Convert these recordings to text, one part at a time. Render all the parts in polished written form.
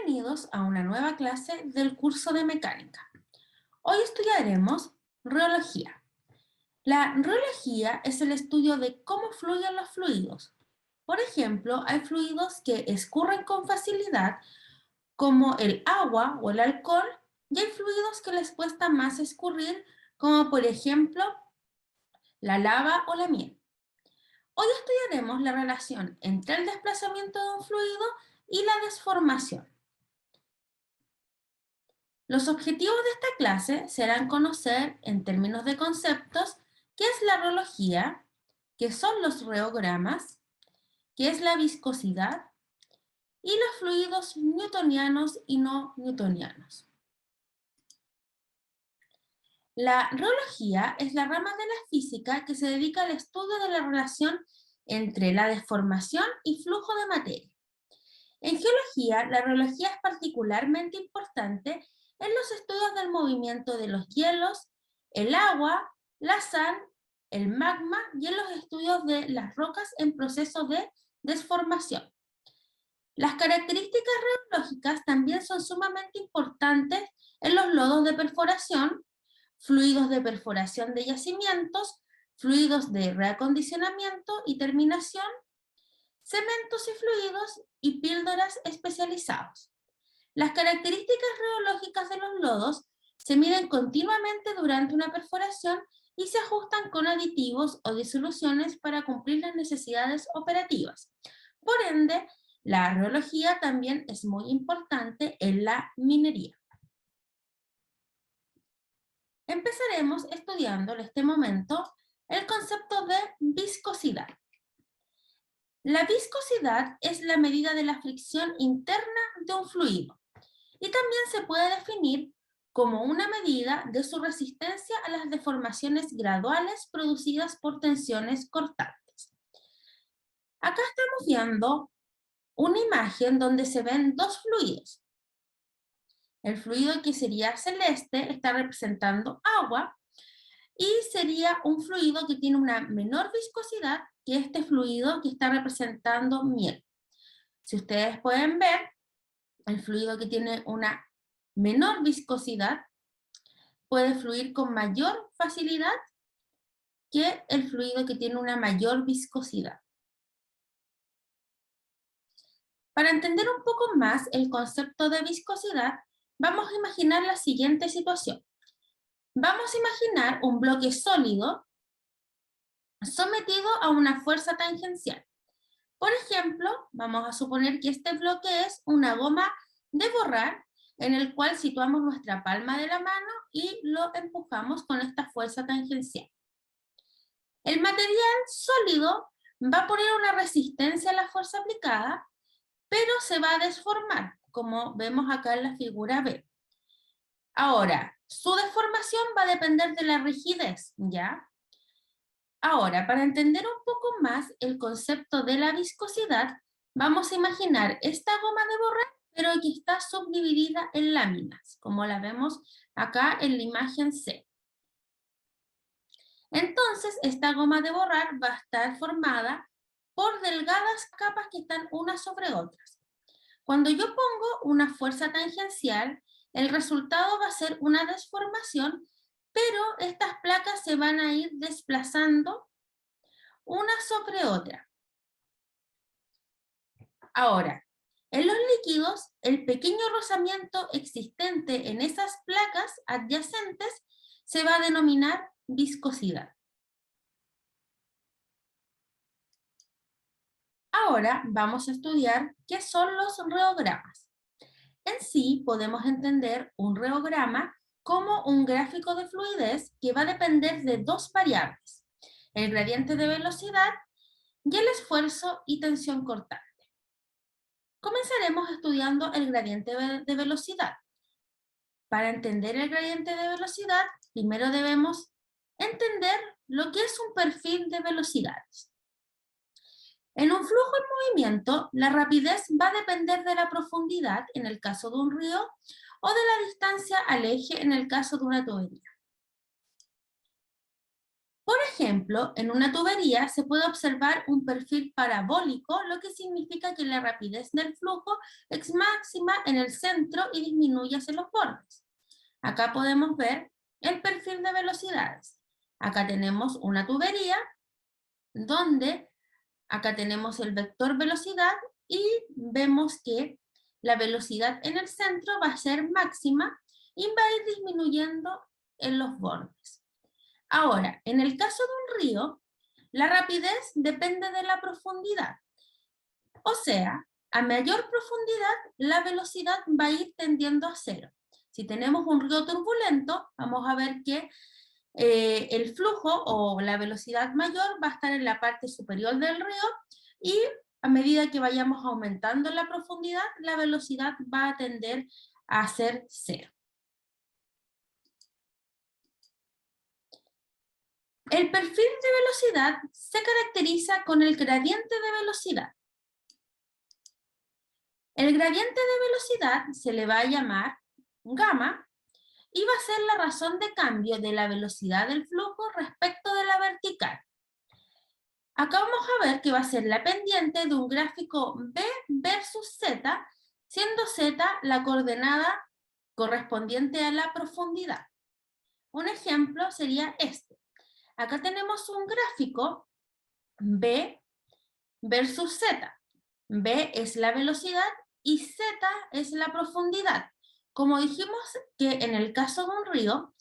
Bienvenidos a una nueva clase del curso de mecánica. Hoy estudiaremos reología. La reología es el estudio de cómo fluyen los fluidos. Por ejemplo, hay fluidos que escurren con facilidad, como el agua o el alcohol, y hay fluidos que les cuesta más escurrir, como por ejemplo la lava o la miel. Hoy estudiaremos la relación entre el desplazamiento de un fluido y la desformación. Los objetivos de esta clase serán conocer, en términos de conceptos, qué es la reología, qué son los reogramas, qué es la viscosidad y los fluidos newtonianos y no newtonianos. La reología es la rama de la física que se dedica al estudio de la relación entre la deformación y flujo de materia. En geología, la reología es particularmente importante en los estudios del movimiento de los hielos, el agua, la sal, el magma y en los estudios de las rocas en proceso de desformación. Las características reológicas también son sumamente importantes en los lodos de perforación, fluidos de perforación de yacimientos, fluidos de reacondicionamiento y terminación, cementos y fluidos y píldoras especializados. Las características reológicas de los lodos se miden continuamente durante una perforación y se ajustan con aditivos o disoluciones para cumplir las necesidades operativas. Por ende, la reología también es muy importante en la minería. Empezaremos estudiando en este momento el concepto de viscosidad. La viscosidad es la medida de la fricción interna de un fluido y también se puede definir como una medida de su resistencia a las deformaciones graduales producidas por tensiones cortantes. Acá estamos viendo una imagen donde se ven dos fluidos. El fluido que sería celeste está representando agua y sería un fluido que tiene una menor viscosidad que este fluido que está representando miel. Si ustedes pueden ver, el fluido que tiene una menor viscosidad puede fluir con mayor facilidad que el fluido que tiene una mayor viscosidad. Para entender un poco más el concepto de viscosidad, vamos a imaginar la siguiente situación. Vamos a imaginar un bloque sólido sometido a una fuerza tangencial. Por ejemplo, vamos a suponer que este bloque es una goma de borrar en el cual situamos nuestra palma de la mano y lo empujamos con esta fuerza tangencial. El material sólido va a poner una resistencia a la fuerza aplicada, pero se va a desformar, como vemos acá en la figura B. Ahora, su deformación va a depender de la rigidez, ¿ya? Ahora, para entender un poco más el concepto de la viscosidad, vamos a imaginar esta goma de borrar, pero que está subdividida en láminas, como la vemos acá en la imagen C. Entonces, esta goma de borrar va a estar formada por delgadas capas que están unas sobre otras. Cuando yo pongo una fuerza tangencial, el resultado va a ser una desformación, pero estas placas se van a ir desplazando una sobre otra. Ahora, en los líquidos, el pequeño rozamiento existente en esas placas adyacentes se va a denominar viscosidad. Ahora vamos a estudiar qué son los reogramas. En sí, podemos entender un reograma como un gráfico de fluidez que va a depender de dos variables, el gradiente de velocidad y el esfuerzo y tensión cortante. Comenzaremos estudiando el gradiente de velocidad. Para entender el gradiente de velocidad, primero debemos entender lo que es un perfil de velocidades. En un flujo en movimiento, la rapidez va a depender de la profundidad, en el caso de un río, o de la distancia al eje, en el caso de una tubería. Por ejemplo, en una tubería se puede observar un perfil parabólico, lo que significa que la rapidez del flujo es máxima en el centro y disminuye hacia los bordes. Acá podemos ver el perfil de velocidades. Acá tenemos una tubería donde acá tenemos el vector velocidad y vemos que la velocidad en el centro va a ser máxima y va a ir disminuyendo en los bordes. Ahora, en el caso de un río, la rapidez depende de la profundidad. O sea, a mayor profundidad, la velocidad va a ir tendiendo a cero. Si tenemos un río turbulento, vamos a ver que el flujo o la velocidad mayor va a estar en la parte superior del río y a medida que vayamos aumentando la profundidad, la velocidad va a tender a ser cero. El perfil de velocidad se caracteriza con el gradiente de velocidad. El gradiente de velocidad se le va a llamar gamma y va a ser la razón de cambio de la velocidad del flujo respecto de la vertical. Acá vamos a ver que va a ser la pendiente de un gráfico B versus Z, siendo Z la coordenada correspondiente a la profundidad. Un ejemplo sería este. Acá tenemos un gráfico B versus Z. B es la velocidad y Z es la profundidad. Como dijimos que en el caso de un río,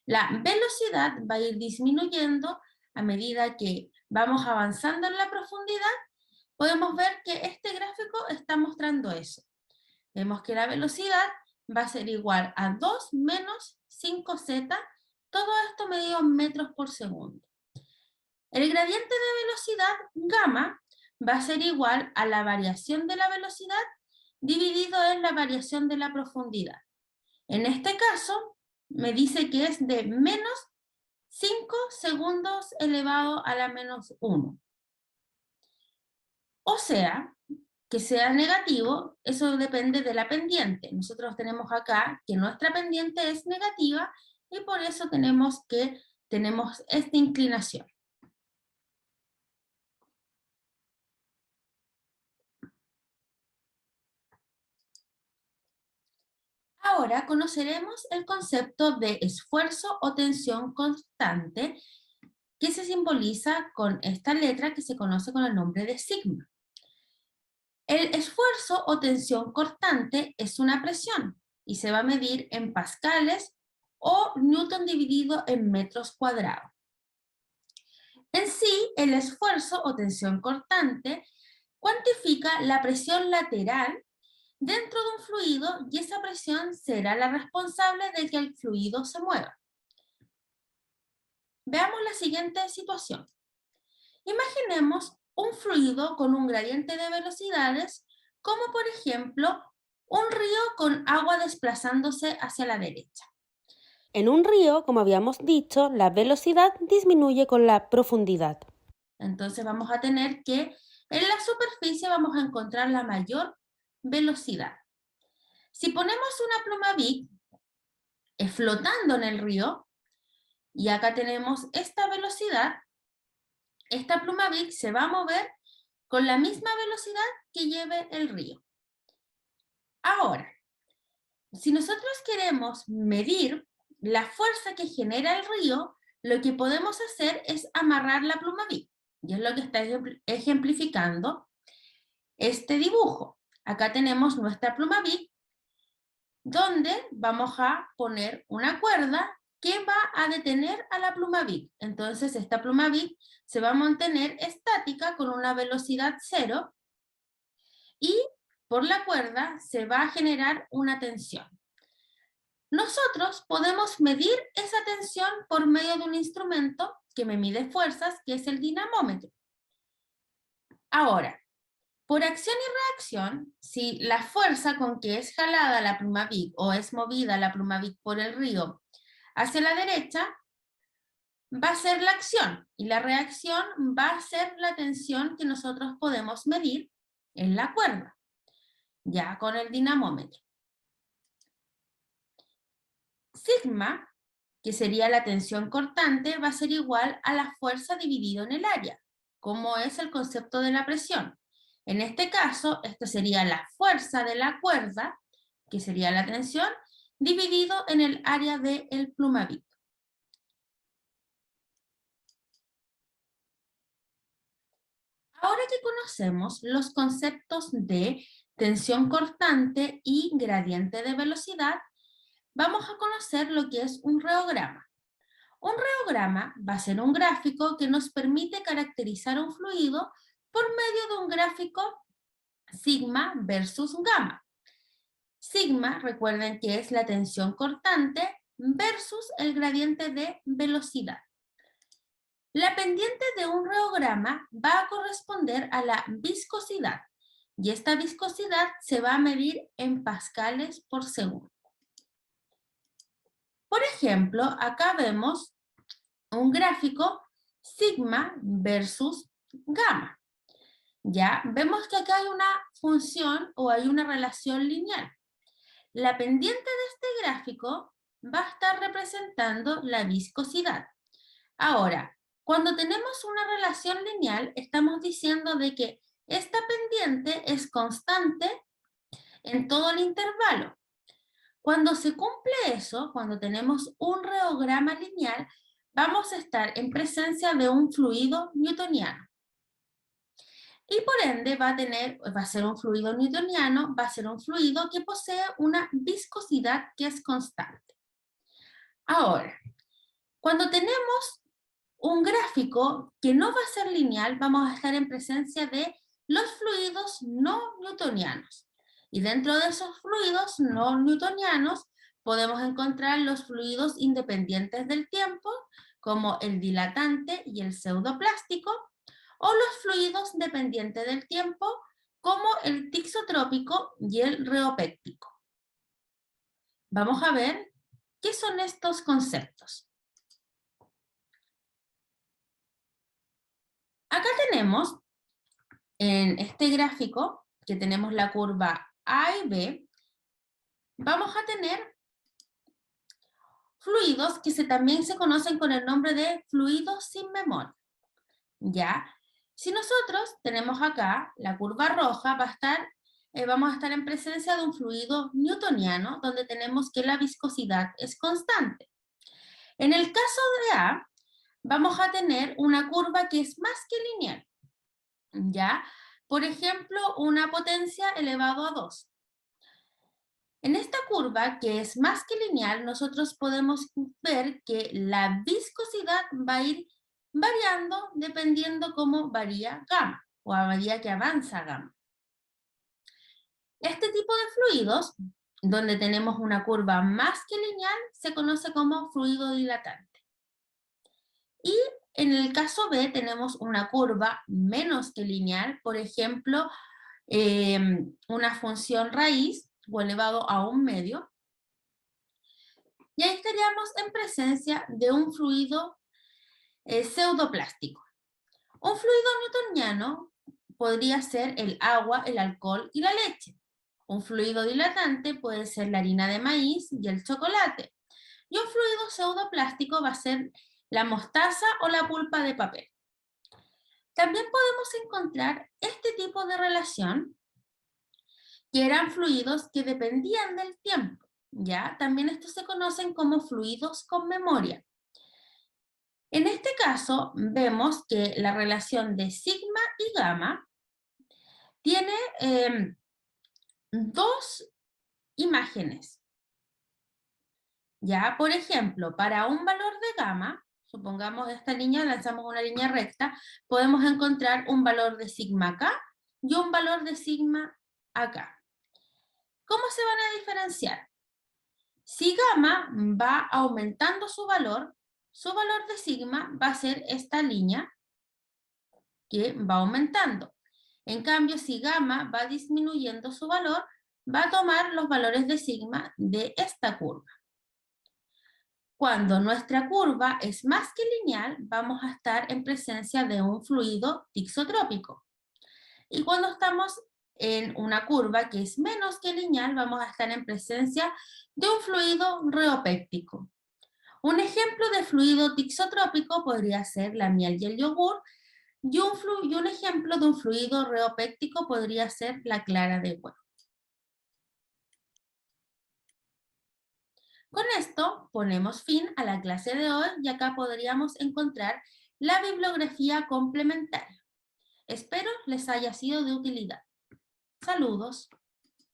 la velocidad va a ir disminuyendo a medida que vamos avanzando en la profundidad. Podemos ver que este gráfico está mostrando eso. Vemos que la velocidad va a ser igual a 2 menos 5z, todo esto medido en metros por segundo. El gradiente de velocidad gamma va a ser igual a la variación de la velocidad dividido en la variación de la profundidad. En este caso, me dice que es de menos 5 segundos elevado a la menos 1. O sea, que sea negativo, eso depende de la pendiente. Nosotros tenemos acá que nuestra pendiente es negativa y por eso tenemos esta inclinación. Ahora conoceremos el concepto de esfuerzo o tensión constante, que se simboliza con esta letra que se conoce con el nombre de sigma. El esfuerzo o tensión constante es una presión y se va a medir en pascales o newton dividido en metros cuadrados. En sí, el esfuerzo o tensión constante cuantifica la presión lateral dentro de un fluido y esa presión será la responsable de que el fluido se mueva. Veamos la siguiente situación. Imaginemos un fluido con un gradiente de velocidades, como por ejemplo un río con agua desplazándose hacia la derecha. En un río, como habíamos dicho, la velocidad disminuye con la profundidad. Entonces vamos a tener que en la superficie vamos a encontrar la mayor velocidad. Si ponemos una pluma Bic flotando en el río, y acá tenemos esta velocidad, esta pluma Bic se va a mover con la misma velocidad que lleve el río. Ahora, si nosotros queremos medir la fuerza que genera el río, lo que podemos hacer es amarrar la pluma Bic. Y es lo que está ejemplificando este dibujo. Acá tenemos nuestra pluma Bic, donde vamos a poner una cuerda que va a detener a la pluma Bic. Entonces esta pluma Bic se va a mantener estática con una velocidad cero y por la cuerda se va a generar una tensión. Nosotros podemos medir esa tensión por medio de un instrumento que me mide fuerzas, que es el dinamómetro. Ahora, por acción y reacción, si la fuerza con que es jalada la pluma Bic o es movida la pluma Bic por el río hacia la derecha, va a ser la acción y la reacción va a ser la tensión que nosotros podemos medir en la cuerda, ya con el dinamómetro. Sigma que sería la tensión cortante, va a ser igual a la fuerza dividido en el área, como es el concepto de la presión. En este caso, esta sería la fuerza de la cuerda, que sería la tensión, dividido en el área del plumavit. Ahora que conocemos los conceptos de tensión cortante y gradiente de velocidad, vamos a conocer lo que es un reograma. Un reograma va a ser un gráfico que nos permite caracterizar un fluido por medio de un gráfico sigma versus gamma. Sigma, recuerden que es la tensión cortante versus el gradiente de velocidad. La pendiente de un reograma va a corresponder a la viscosidad y esta viscosidad se va a medir en pascales por segundo. Por ejemplo, acá vemos un gráfico sigma versus gamma. Ya vemos que acá hay una función o hay una relación lineal. La pendiente de este gráfico va a estar representando la viscosidad. Ahora, cuando tenemos una relación lineal, estamos diciendo de que esta pendiente es constante en todo el intervalo. Cuando se cumple eso, cuando tenemos un reograma lineal, vamos a estar en presencia de un fluido newtoniano. Y por ende va a ser un fluido newtoniano, va a ser un fluido que posee una viscosidad que es constante. Ahora, cuando tenemos un gráfico que no va a ser lineal, vamos a estar en presencia de los fluidos no newtonianos. Y dentro de esos fluidos no newtonianos podemos encontrar los fluidos independientes del tiempo, como el dilatante y el pseudoplástico, o los fluidos dependientes del tiempo, como el tixotrópico y el reopéctico. Vamos a ver qué son estos conceptos. Acá tenemos, en este gráfico, que tenemos la curva A y B, vamos a tener fluidos que también se conocen con el nombre de fluidos sin memoria. ¿Ya? Si nosotros tenemos acá la curva roja, vamos a estar en presencia de un fluido newtoniano, donde tenemos que la viscosidad es constante. En el caso de A, vamos a tener una curva que es más que lineal. ¿Ya? Por ejemplo, una potencia elevado a 2. En esta curva, que es más que lineal, nosotros podemos ver que la viscosidad va a ir variando dependiendo cómo varía gamma o a medida que avanza gamma. Este tipo de fluidos, donde tenemos una curva más que lineal, se conoce como fluido dilatante. Y en el caso B tenemos una curva menos que lineal, por ejemplo, una función raíz o elevado a un medio. Y ahí estaríamos en presencia de un fluido pseudoplástico. Un fluido newtoniano podría ser el agua, el alcohol y la leche. Un fluido dilatante puede ser la harina de maíz y el chocolate. Y un fluido pseudoplástico va a ser la mostaza o la pulpa de papel. También podemos encontrar este tipo de relación, que eran fluidos que dependían del tiempo. ¿Ya? También estos se conocen como fluidos con memoria. En este caso, vemos que la relación de sigma y gamma tiene dos imágenes. Ya, por ejemplo, para un valor de gamma, supongamos esta línea, lanzamos una línea recta, podemos encontrar un valor de sigma acá y un valor de sigma acá. ¿Cómo se van a diferenciar? Si gamma va aumentando su valor de sigma va a ser esta línea que va aumentando. En cambio, si gamma va disminuyendo su valor, va a tomar los valores de sigma de esta curva. Cuando nuestra curva es más que lineal, vamos a estar en presencia de un fluido tixotrópico. Y cuando estamos en una curva que es menos que lineal, vamos a estar en presencia de un fluido reopéctico. Un ejemplo de fluido tixotrópico podría ser la miel y el yogur, y un ejemplo de un fluido reopéctico podría ser la clara de huevo. Con esto ponemos fin a la clase de hoy y acá podríamos encontrar la bibliografía complementaria. Espero les haya sido de utilidad. Saludos.